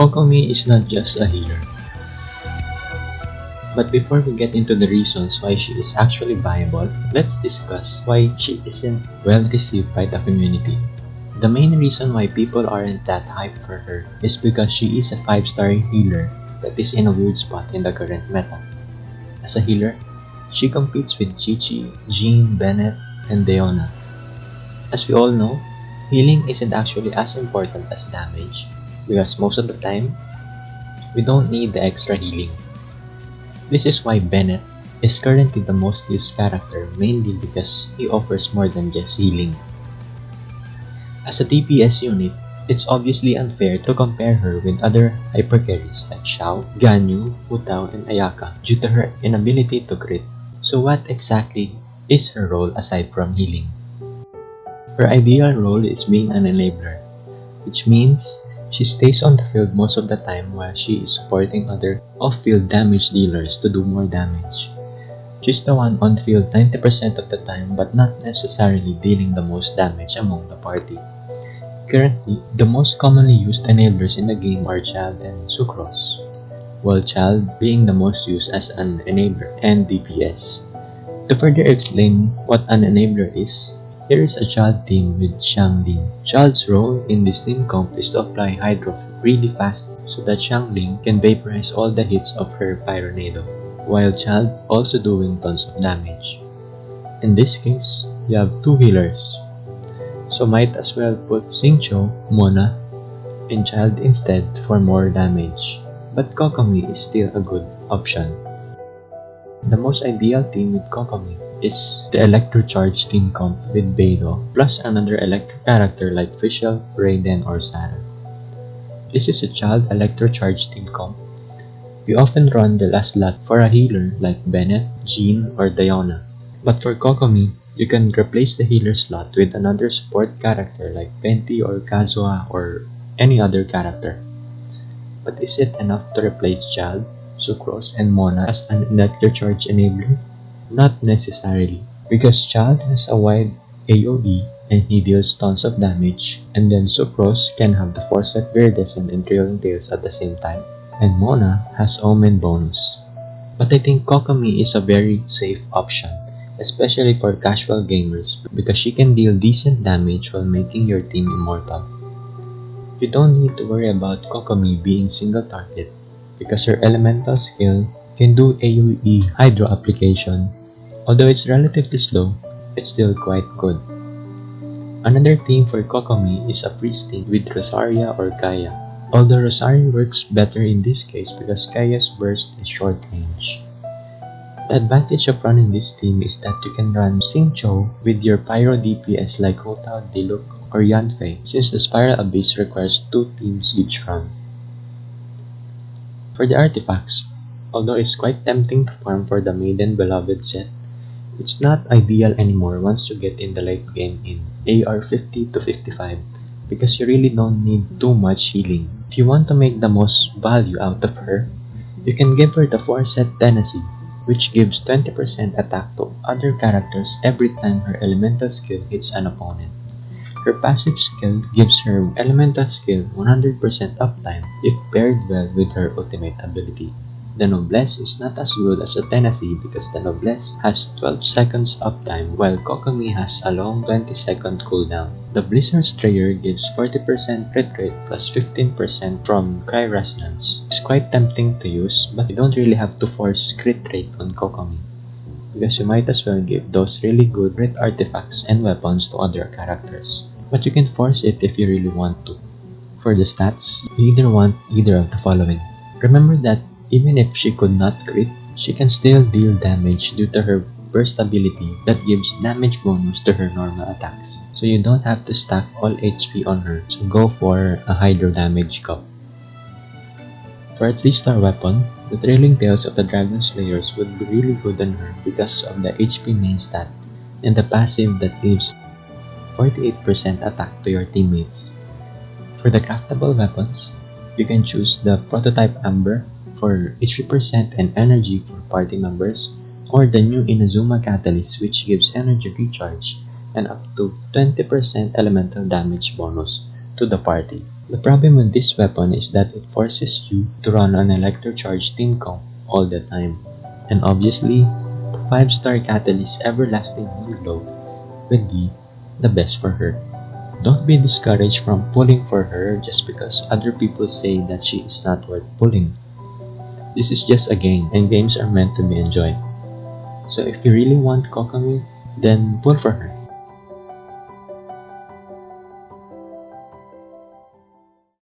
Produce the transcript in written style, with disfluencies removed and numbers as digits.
Kokomi is not just a healer. But before we get into the reasons why she is actually viable, let's discuss why she isn't well received by the community. The main reason why people aren't that hyped for her is because she is a 5-star healer that is in a weird spot in the current meta. As a healer, she competes with Chi-Chi, Jean, Bennett, and Deonna. As we all know, healing isn't actually as important as damage because most of the time, we don't need the extra healing. This is why Bennett is currently the most used character, mainly because he offers more than just healing. As a DPS unit, it's obviously unfair to compare her with other hypercarries like Xiao, Ganyu, Hu Tao, and Ayaka due to her inability to crit. So what exactly is her role aside from healing? Her ideal role is being an enabler, which means she stays on the field most of the time while she is supporting other off-field damage dealers to do more damage. She's the one on field 90% of the time but not necessarily dealing the most damage among the party. Currently, the most commonly used enablers in the game are Childe and Sucrose, while Childe being the most used as an enabler and DPS. To further explain what an enabler is, here is a Childe team with Xiangling. Childe's role in this team comp is to apply Hydro really fast so that Xiangling can vaporize all the hits of her Pyronado, while Childe also doing tons of damage. In this case, you have two healers, so might as well put Xingqiu, Mona, and Childe instead for more damage, but Kokomi is still a good option. The most ideal team with Kokomi is the Electro Charge team comp with Beidou plus another Electro character like Fischl, Raiden, or Sarah. This is a Childe Electro Charge team comp. We often run the last slot for a healer like Bennett, Jean, or Diona. But for Kokomi, you can replace the healer slot with another support character like Penti or Kazuha or any other character. But is it enough to replace Childe, Sucrose, and Mona as an Electro Charge enabler? Not necessarily, because Childe has a wide AoE and he deals tons of damage, and then Sucrose can have the Foresight Viridescent and Trailing Tails at the same time, and Mona has Omen bonus. But I think Kokomi is a very safe option, especially for casual gamers because she can deal decent damage while making your team immortal. You don't need to worry about Kokomi being single target because her elemental skill can do AoE Hydro application. Although it's relatively slow, it's still quite good. Another team for Kokomi is a priest team with Rosaria or Kaya. Although Rosaria works better in this case because Kaya's burst is short range. The advantage of running this team is that you can run Xingqiu with your Pyro DPS like Hu Tao, Diluc, or Yanfei since the Spiral Abyss requires 2 teams each run. For the artifacts, although it's quite tempting to farm for the Maiden Beloved set, it's not ideal anymore once you get in the late game in AR 50 to 55 because you really don't need too much healing. If you want to make the most value out of her, you can give her the 4-set Tenacy, which gives 20% attack to other characters every time her elemental skill hits an opponent. Her passive skill gives her elemental skill 100% uptime if paired well with her ultimate ability. The Noblesse is not as good as the Tenacy because the Noblesse has 12 seconds uptime while Kokomi has a long 20-second cooldown. The Blizzard Strayer gives 40% crit rate plus 15% from Cry Resonance. It's quite tempting to use but you don't really have to force crit rate on Kokomi because you might as well give those really good crit artifacts and weapons to other characters. But you can force it if you really want to. For the stats, you either want either of the following. Remember that even if she could not crit, she can still deal damage due to her burst ability that gives damage bonus to her normal attacks. So you don't have to stack all HP on her, so go for a Hydro damage cup. For a 3-star weapon, the Trailing Tails of the Dragon Slayers would be really good on her because of the HP main stat and the passive that gives 48% attack to your teammates. For the craftable weapons, you can choose the Prototype Amber for HP percent and energy for party members, or the new Inazuma Catalyst which gives energy recharge and up to 20% elemental damage bonus to the party. The problem with this weapon is that it forces you to run an electrocharged team comp all the time. And obviously, the 5-star Catalyst Everlasting Moonglow will be the best for her. Don't be discouraged from pulling for her just because other people say that she is not worth pulling. This is just a game, and games are meant to be enjoyed. So if you really want Kokomi, then pull for her.